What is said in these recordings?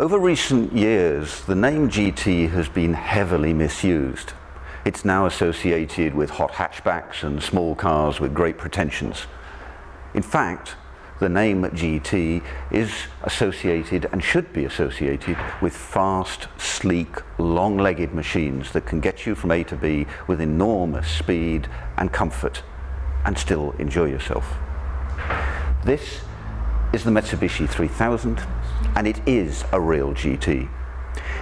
Over recent years, the name GT has been heavily misused. It's now associated with hot hatchbacks and small cars with great pretensions. In fact, the name GT is associated and should be associated with fast, sleek, long-legged machines that can get you from A to B with enormous speed and comfort and still enjoy yourself. This is the Mitsubishi 3000, and it is a real GT.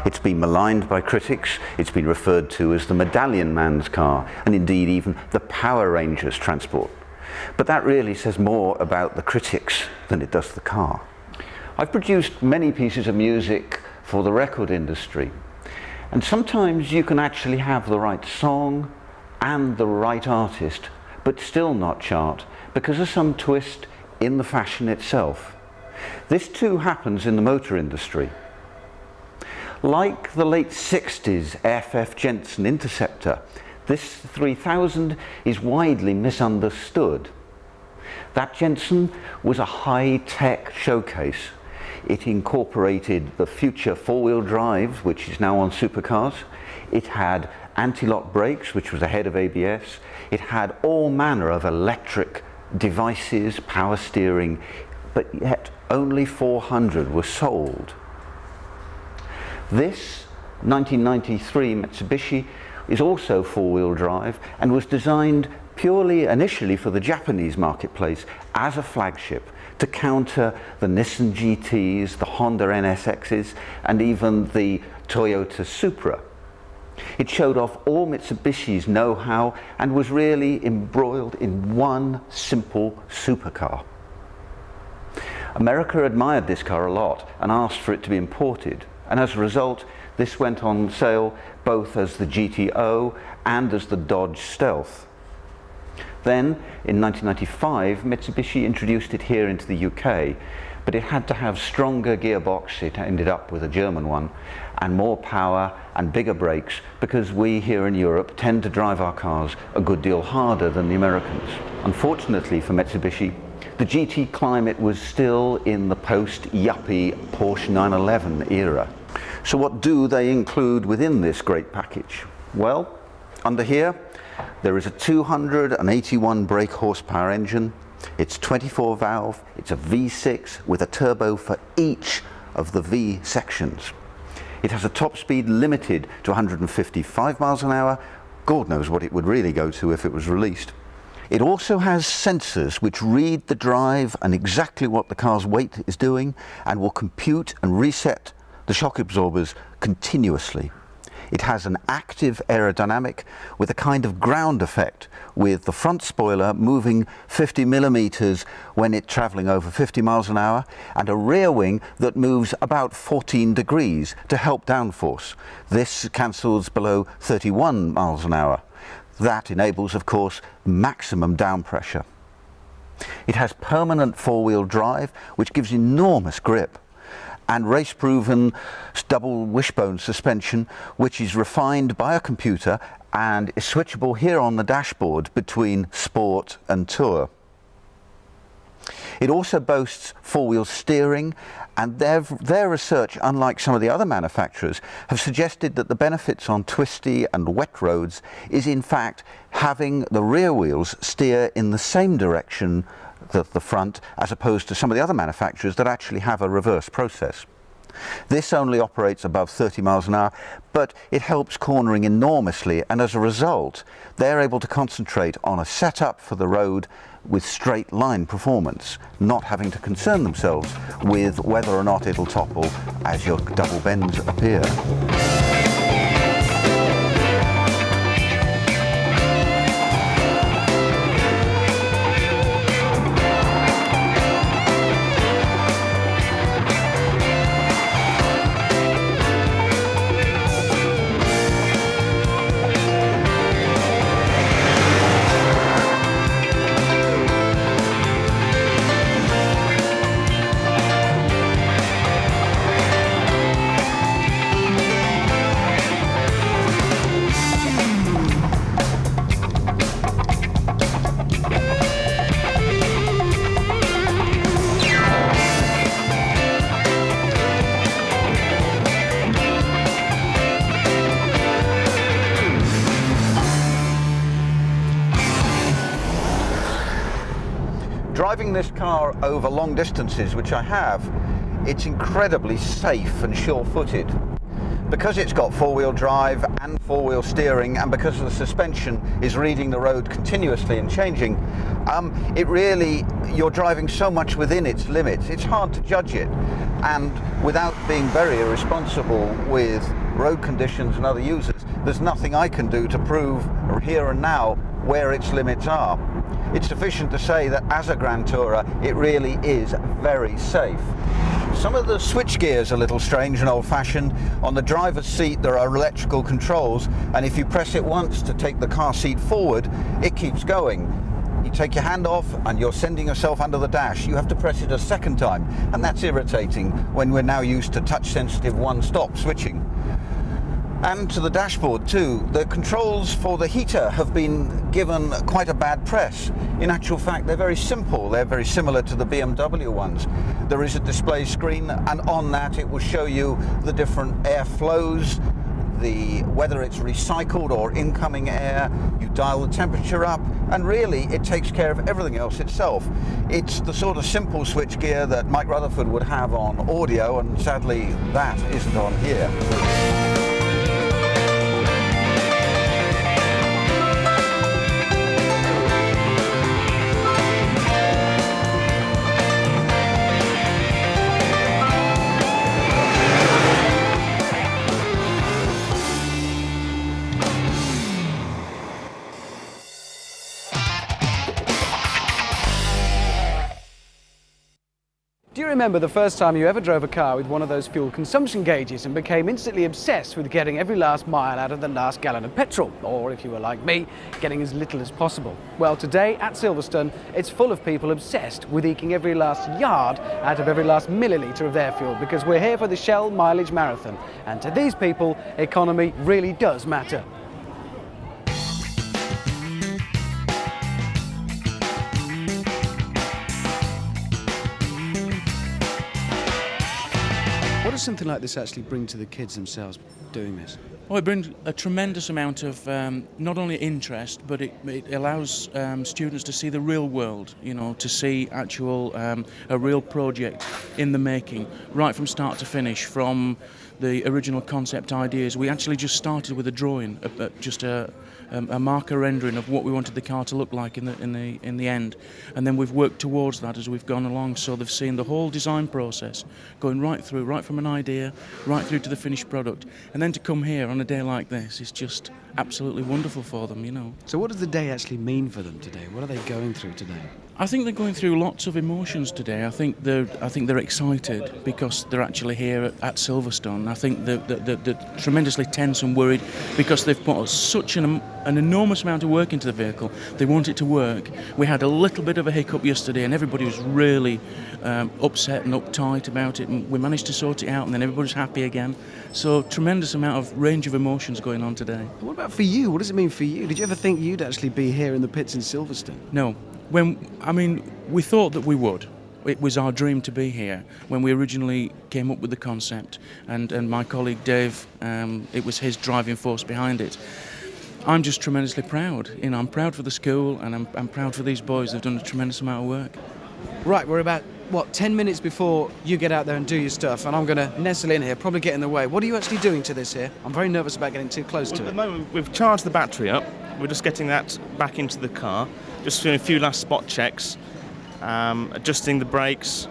It's been maligned by critics, it's been referred to as the Medallion Man's car, and indeed even the Power Rangers transport. But that really says more about the critics than it does the car. I've produced many pieces of music for the record industry, and sometimes you can actually have the right song and the right artist, but still not chart because of some twist in the fashion itself. This too happens in the motor industry. Like the late 60s FF Jensen Interceptor, this 3000 is widely misunderstood. That Jensen was a high-tech showcase. It incorporated the future four-wheel drive, which is now on supercars. It had anti-lock brakes, which was ahead of ABS. It had all manner of electric devices, power steering, but yet only 400 were sold. This 1993 Mitsubishi is also four-wheel drive and was designed purely initially for the Japanese marketplace as a flagship to counter the Nissan GTs, the Honda NSXs, and even the Toyota Supra. It showed off all Mitsubishi's know-how and was really embroiled in one simple supercar. America admired this car a lot and asked for it to be imported, and as a result this went on sale both as the GTO and as the Dodge Stealth. Then, in 1995, Mitsubishi introduced it here into the UK, but it had to have stronger gearbox, it ended up with a German one, and more power and bigger brakes, because we here in Europe tend to drive our cars a good deal harder than the Americans. Unfortunately for Mitsubishi, the GT climate was still in the post-yuppie Porsche 911 era. So what do they include within this great package? Well, under here, there is a 281 brake horsepower engine. It's 24 valve, it's a V6 with a turbo for each of the V sections. It has a top speed limited to 155 miles an hour. God knows what it would really go to if it was released. It also has sensors which read the drive and exactly what the car's weight is doing and will compute and reset the shock absorbers continuously. It has an active aerodynamic with a kind of ground effect, with the front spoiler moving 50 millimeters when it's traveling over 50 miles an hour, and a rear wing that moves about 14 degrees to help downforce. This cancels below 31 miles an hour. That enables, of course, maximum down pressure. It has permanent four-wheel drive, which gives enormous grip, and race-proven double wishbone suspension, which is refined by a computer and is switchable here on the dashboard between Sport and Tour. It also boasts four-wheel steering, and their research, unlike some of the other manufacturers, have suggested that the benefits on twisty and wet roads is in fact having the rear wheels steer in the same direction that the front, as opposed to some of the other manufacturers that actually have a reverse process. This only operates above 30 miles an hour, but it helps cornering enormously, and as a result they're able to concentrate on a setup for the road with straight line performance, not having to concern themselves with whether or not it'll topple as your double bends appear. driving this car over long distances, which I have, it's incredibly safe and sure-footed. Because it's got four-wheel drive and four-wheel steering, and because the suspension is reading the road continuously and changing, you're driving so much within its limits, it's hard to judge it. And without being very irresponsible with road conditions and other users, there's nothing I can do to prove here and now where its limits are. It's sufficient to say that as a Grand Tourer, it really is very safe. Some of the switch gears are a little strange and old-fashioned. On the driver's seat there are electrical controls, and if you press it once to take the car seat forward, it keeps going. You take your hand off and you're sending yourself under the dash. You have to press it a second time, and that's irritating when we're now used to touch-sensitive one-stop switching. And to the dashboard too. The controls for the heater have been given quite a bad press. In actual fact, they're very simple. They're very similar to the BMW ones. There is a display screen, and on that it will show you the different air flows, whether it's recycled or incoming air. You dial the temperature up, and really it takes care of everything else itself. It's the sort of simple switchgear that Mike Rutherford would have on audio, and sadly that isn't on here. Do you remember the first time you ever drove a car with one of those fuel consumption gauges and became instantly obsessed with getting every last mile out of the last gallon of petrol? Or, if you were like me, getting as little as possible? Well, today at Silverstone, it's full of people obsessed with eking every last yard out of every last millilitre of their fuel, because we're here for the Shell Mileage Marathon. And to these people, economy really does matter. What does something like this actually bring to the kids themselves doing this? Well, it brings a tremendous amount of not only interest, but it allows students to see the real world, to see a real project in the making, right from start to finish, from the original concept ideas. We actually just started with a drawing, just a marker rendering of what we wanted the car to look like in the end, and then we've worked towards that as we've gone along. So they've seen the whole design process going right from an idea right through to the finished product, and then to come here on a day like this is just absolutely wonderful for them. So what does the day actually mean for them today? What are they going through today? I think they're going through lots of emotions today. I think they're excited because they're actually here at Silverstone. I think they're tremendously tense and worried because they've put such an enormous amount of work into the vehicle. They want it to work. We had a little bit of a hiccup yesterday, and everybody was really upset and uptight about it. And we managed to sort it out, and then everybody's happy again. So tremendous amount of range of emotions going on today. What about for you? What does it mean for you? Did you ever think you'd actually be here in the pits in Silverstone? No. We thought that we would. It was our dream to be here when we originally came up with the concept, and my colleague Dave, it was his driving force behind it. I'm just tremendously proud. I'm proud for the school, and I'm proud for these boys. They've done a tremendous amount of work. Right, we're about, 10 minutes before you get out there and do your stuff, and I'm going to nestle in here, probably get in the way. What are you actually doing to this here? I'm very nervous about getting too close to it. At the moment, we've charged the battery up. We're just getting that back into the car, just doing a few last spot checks, adjusting the brakes,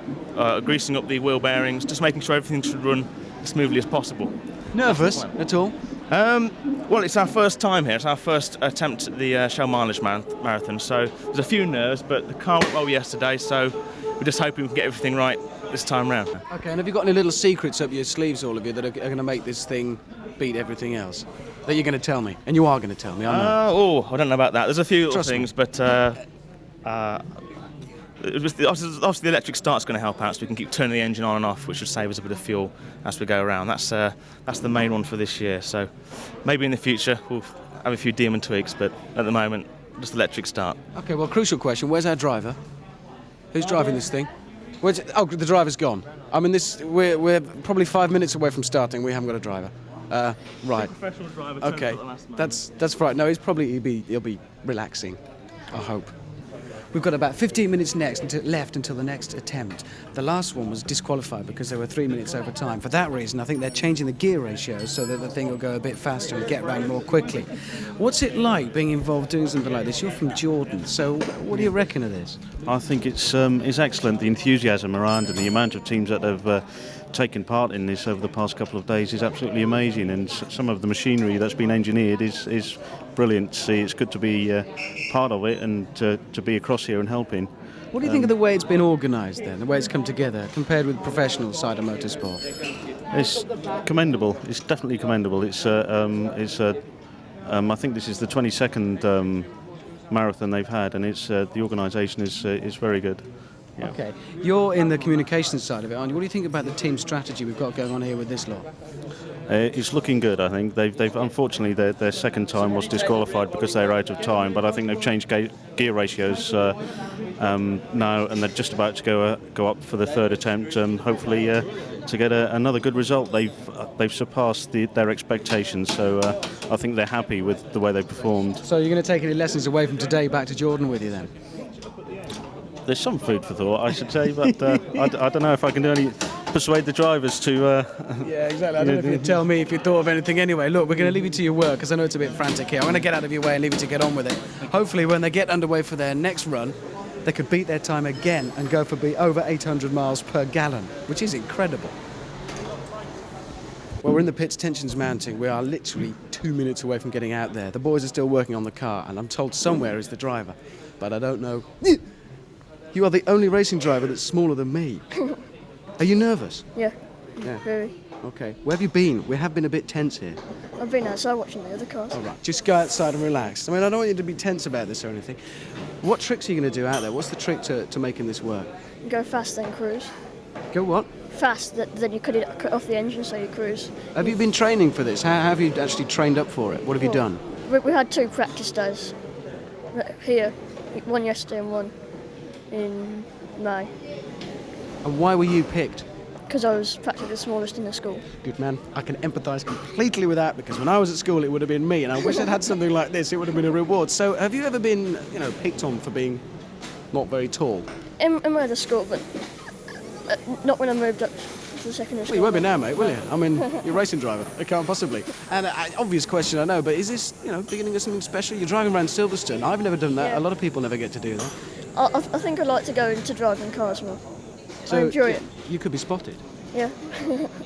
greasing up the wheel bearings, just making sure everything should run as smoothly as possible. Nervous at all? Well, it's our first time here. It's our first attempt at the Shell Mileage Marathon, so there's a few nerves, but the car went well yesterday, so we're just hoping we can get everything right this time round. Okay, and have you got any little secrets up your sleeves, all of you, that are going to make this thing beat everything else? That you're going to tell me? And you are going to tell me, I know. I don't know about that. There's a few little things, but obviously the electric start's going to help out, so we can keep turning the engine on and off, which should save us a bit of fuel as we go around. That's the main one for this year. So maybe in the future we'll have a few demon tweaks, but at the moment, just electric start. Okay, well, crucial question. Where's our driver? Who's driving this thing? The driver's gone. We're probably 5 minutes away from starting. We haven't got a driver. Right. Professional driver. Okay. That's right. No, he'll be relaxing, I hope. We've got about 15 minutes left until the next attempt. The last one was disqualified because they were 3 minutes over time. For that reason, I think they're changing the gear ratios so that the thing will go a bit faster and get around more quickly. What's it like being involved doing something like this? You're from Jordan, so what do you reckon of this? I think it's excellent. The enthusiasm around and the amount of teams that have taken part in this over the past couple of days is absolutely amazing, and some of the machinery that's been engineered is brilliant to see. It's good to be part of it and to be across here and helping. What do you think of the way it's been organised then, the way it's come together, compared with the professional side of motorsport? It's commendable. It's definitely commendable. I think this is the 22nd marathon they've had, and the organisation is very good. Yeah. Okay, you're in the communications side of it, aren't you? What do you think about the team strategy we've got going on here with this lot? It's looking good, I think. They've unfortunately their second time was disqualified because they were out of time, but I think they've changed gear ratios now, and they're just about to go up for the third attempt, and hopefully to get another good result. They've surpassed their expectations, so I think they're happy with the way they performed. So you're going to take any lessons away from today back to Jordan with you then? There's some food for thought, I should say, but I don't know if I can do any persuade the drivers to... Yeah, exactly. I don't know if you'd tell me if you thought of anything anyway. Look, we're going to leave you to your work because I know it's a bit frantic here. I'm going to get out of your way and leave you to get on with it. Hopefully when they get underway for their next run, they could beat their time again and go for over 800 miles per gallon, which is incredible. Well, we're in the pits, tension's mounting. We are literally 2 minutes away from getting out there. The boys are still working on the car, and I'm told somewhere is the driver, but I don't know. You are the only racing driver that's smaller than me. Are you nervous? Yeah, Yeah. very. Okay. Where have you been? We have been a bit tense here. I've been outside watching the other cars. All right. Just go outside and relax. I mean, I don't want you to be tense about this or anything. What tricks are you going to do out there? What's the trick to making this work? Go fast, then cruise. Go what? Fast, then you cut off the engine so you cruise. Have you been training for this? How have you actually trained up for it? What have you done? We had 2 practice days here, one yesterday and one in May, And why were you picked? because I was practically the smallest in the school. Good man. I can empathise completely with that because when I was at school it would have been me, and I wish I'd had something like this. It would have been a reward. So have you ever been, picked on for being not very tall? In my other school, but not when I moved up to the secondary Well, school. you won't be now, mate, will you? I mean, you're a racing driver. It can't possibly. And obvious question, I know, but is this, beginning of something special? You're driving around Silverstone. I've never done that. Yeah. A lot of people never get to do that. I think I'd like to go into driving cars more. So I enjoy it. You could be spotted. Yeah.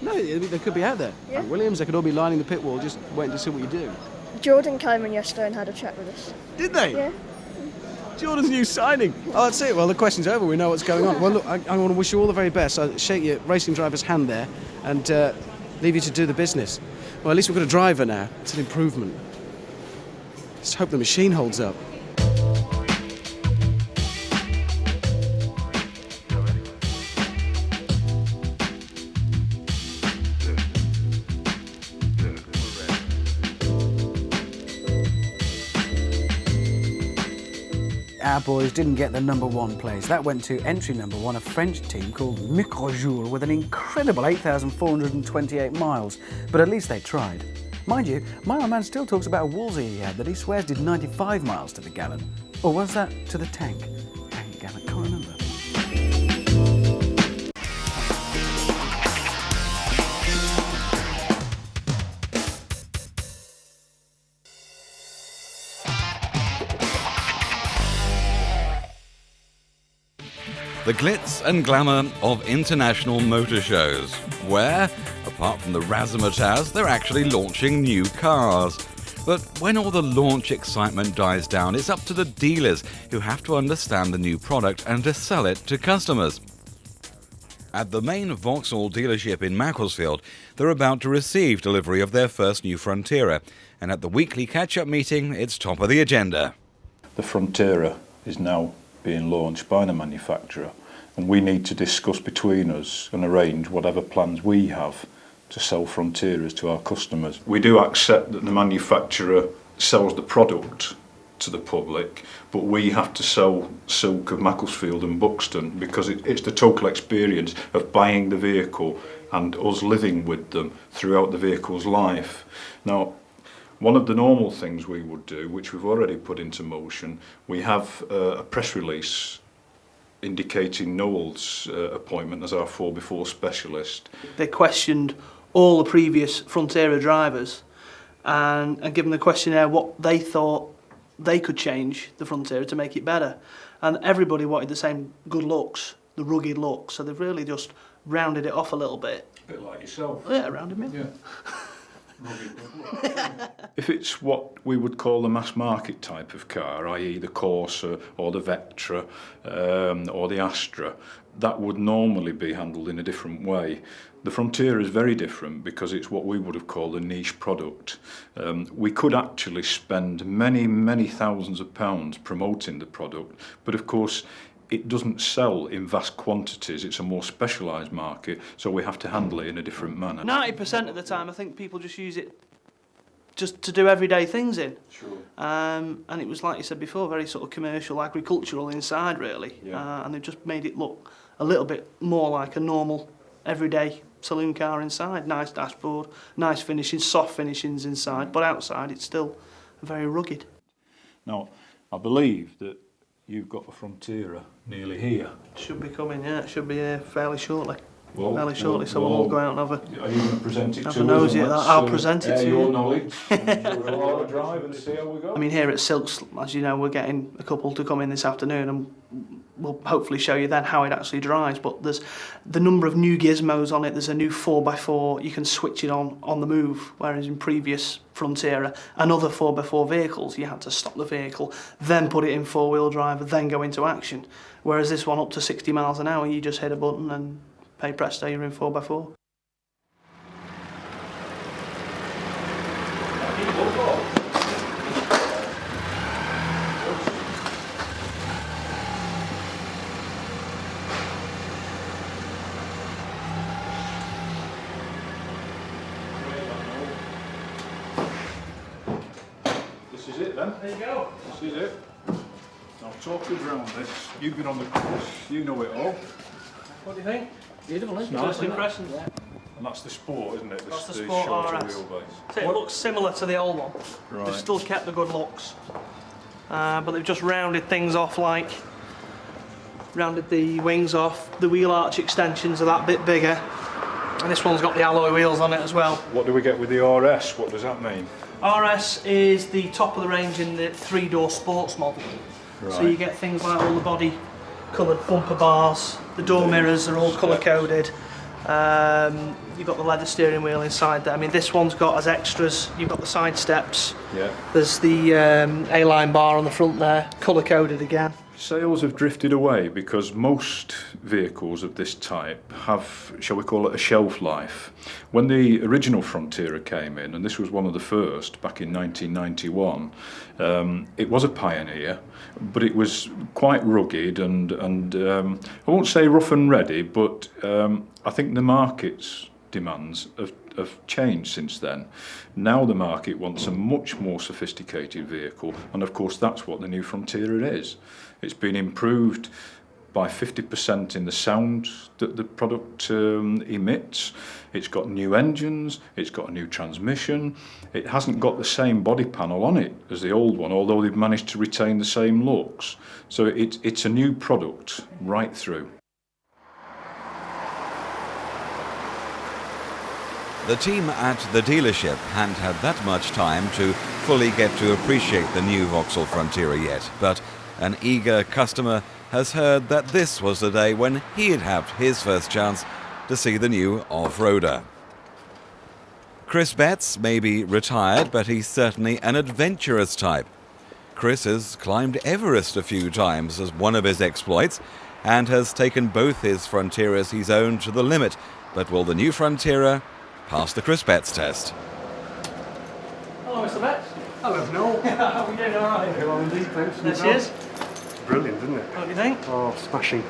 No, they could be out there. Yeah. Williams, they could all be lining the pit wall, just waiting to see what you do. Jordan came in yesterday and had a chat with us. Did they? Yeah. Jordan's new signing. Oh, that's it. Well, the question's over. We know what's going on. Well, look, I want to wish you all the very best. I shake your racing driver's hand there and leave you to do the business. Well, at least we've got a driver now. It's an improvement. Just hope the machine holds up. Our boys didn't get the #1 place. That went to entry #1, a French team called Milage with an incredible 8,428 miles. But at least they tried. Mind you, my old man still talks about a Woolsey he had that he swears did 95 miles to the gallon. Or was that to the tank? Tank, gallon, can't remember. The glitz and glamour of international motor shows, where, apart from the razzmatazz, they're actually launching new cars. But when all the launch excitement dies down, it's up to the dealers who have to understand the new product and to sell it to customers. At the main Vauxhall dealership in Macclesfield, they're about to receive delivery of their first new Frontera, and at the weekly catch-up meeting, it's top of the agenda. The Frontera is now being launched by the manufacturer, and we need to discuss between us and arrange whatever plans we have to sell Fronteras to our customers. We do accept that the manufacturer sells the product to the public, but we have to sell Silk of Macclesfield and Buxton because it's the total experience of buying the vehicle and us living with them throughout the vehicle's life. Now, One of the normal things we would do, which we've already put into motion, we have a press release indicating Noel's appointment as our 4x4 specialist. They questioned all the previous Frontera drivers and given the questionnaire what they thought they could change the Frontera to make it better. And everybody wanted the same good looks, the rugged looks, so they've really just rounded it off a little bit. A bit like yourself. Yeah, rounded me. Yeah. If it's what we would call the mass market type of car, i.e. the Corsa or the Vectra or the Astra, that would normally be handled in a different way. The Frontera is very different because it's what we would have called a niche product. We could actually spend many thousands of pounds promoting the product, but of course it doesn't sell in vast quantities. It's a more specialised market, so we have to handle it in a different manner. 90% of the time I think people just use it just to do everyday things in. Sure. And it was, like you said before, very sort of commercial, agricultural inside really. Yeah. And they've just made it look a little bit more like a normal everyday saloon car inside. Nice dashboard, nice finishings, soft finishings inside, but outside it's still very rugged. Now, I believe that you've got a Frontera nearly here. Should be coming, yeah, it should be here fairly shortly. Well, So we'll all go out and have Are you going to present it have to a us? nosy and at that? let's, I'll present it to your you. knowledge. And we'll drive and see how we go. I mean, here at Silks, as you know, we're getting a couple to come in this afternoon and we'll hopefully show you then how it actually drives. But there's the number of new gizmos on it. There's a new 4x4. You can switch it on the move, whereas in previous Frontera and other 4x4 vehicles, you had to stop the vehicle, then put it in four-wheel drive, then go into action. Whereas this one, up to 60 miles an hour, you just hit a button and hey presto, you're in 4x4. This is it then. There you go. This is it. Now talk us around this. You've been on the course, you know it all. What do you think? Beautiful, isn't it? Nice, First isn't it? impressions. And that's the Sport, isn't it? That's the the Sport shorter RS. wheelbase. So it looks similar to the old one. Right. They've still kept the good looks. But they've just rounded things off, like rounded the wings off. The wheel arch extensions are that bit bigger. And this one's got the alloy wheels on it as well. What do we get with the RS? What does that mean? RS is the top of the range in the three-door sports model. Right. So you get things like all the body coloured bumper bars, the door mirrors are all colour-coded. You've got the leather steering wheel inside there. I mean, this one's got as extras, you've got the side steps. Yeah. There's the A-line bar on the front there, colour-coded again. Sales have drifted away because most vehicles of this type have, shall we call it, a shelf life. When the original Frontera came in, and this was one of the first back in 1991, it was a pioneer, but it was quite rugged and I won't say rough and ready, but I think the market's demands have changed since then. Now the market wants a much more sophisticated vehicle, and of course that's what the new Frontera is. It's been improved by 50% in the sound that the product emits. It's got new engines, it's got a new transmission. It hasn't got the same body panel on it as the old one, although they've managed to retain the same looks. So it's a new product right through. The team at the dealership hadn't had that much time to fully get to appreciate the new Vauxhall Frontera yet, but an eager customer has heard that this was the day when he'd have his first chance to see the new off-roader. Chris Betts may be retired, but he's certainly an adventurous type. Chris has climbed Everest a few times as one of his exploits and has taken both his Fronteras he's owned to the limit, but will the new Frontera pass the Chris Betts test? Hello, Mr. Betts. Hello, Noel. How are you doing? All right? Hello, indeed, thanks. There she is. Brilliant, isn't it? What do you think? Oh, smashing.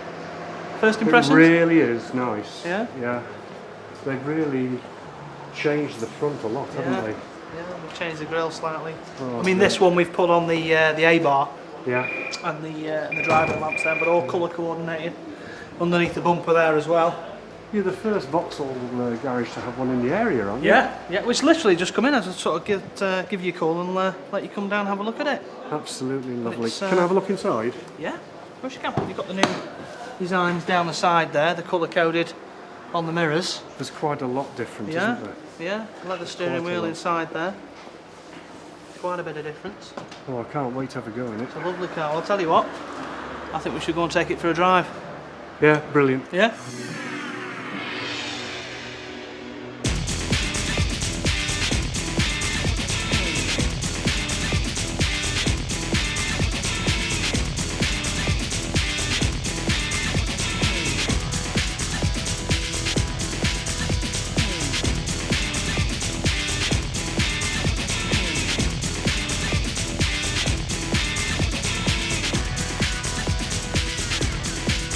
First impressions? It really is nice. Yeah? Yeah. They've really changed the front a lot, haven't they? Yeah, we've changed the grille slightly. Oh, I mean, yeah. this one we've put on the A-bar Yeah. and the driving lamps there, but all colour coordinated underneath the bumper there as well. You're the first Vauxhall garage to have one in the area, aren't you? Yeah, yeah. It's literally just come in. I just sort of give you a call and let you come down and have a look at it. Absolutely lovely. It's, Can I have a look inside? Yeah, of course you can. You've got the new designs down the side there, the colour-coded on the mirrors. There's quite a lot different, Yeah, isn't there? yeah. Leather steering Quite a wheel lot. inside there. Quite a bit of difference. Oh, I can't wait to have a go in it. It's a lovely car. I'll tell you what, I think we should go and take it for a drive. Yeah, brilliant. Yeah?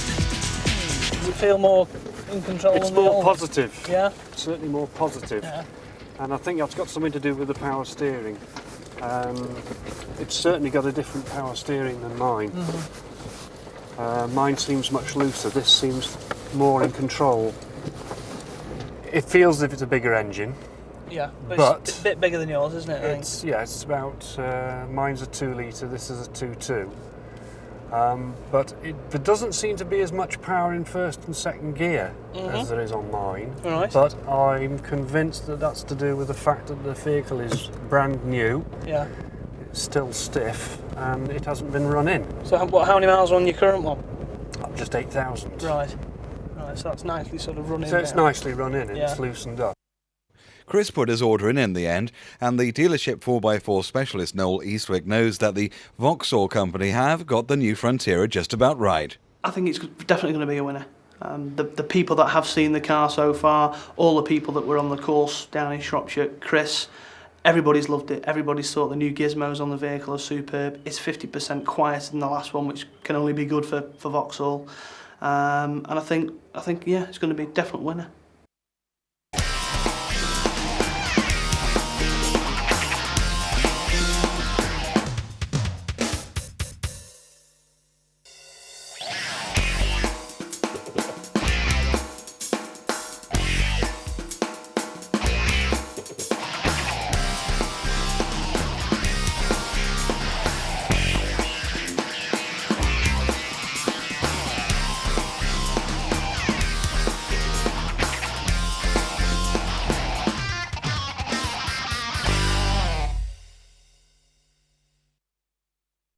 Does it feel more in control? It's than the more old? positive. Yeah? Certainly more positive. Yeah. And I think that's got something to do with the power steering. It's certainly got a different power steering than mine. Mine seems much looser. This seems more in control. It feels as if it's a bigger engine. Yeah, But it's a bit bigger than yours, isn't it? I think? It's about, mine's a 2 litre, this is a 2.2. But there doesn't seem to be as much power in first and second gear as there is on mine. Right. But I'm convinced that that's to do with the fact that the vehicle is brand new, Yeah. it's still stiff, and it hasn't been run in. So how many miles are on your current one? Just 8,000. Right. Right, so that's nicely sort of running. So it's nicely run in and Yeah. it's loosened up. Chris put his order in the end, and the dealership 4x4 specialist Noel Eastwick knows that the Vauxhall company have got the new Frontera just about right. I think it's definitely going to be a winner. The people that have seen the car so far, all the people that were on the course down in Shropshire, Chris, everybody's loved it. Everybody's thought the new gizmos on the vehicle are superb. It's 50% quieter than the last one, which can only be good for Vauxhall. And I think yeah, it's going to be a definite winner.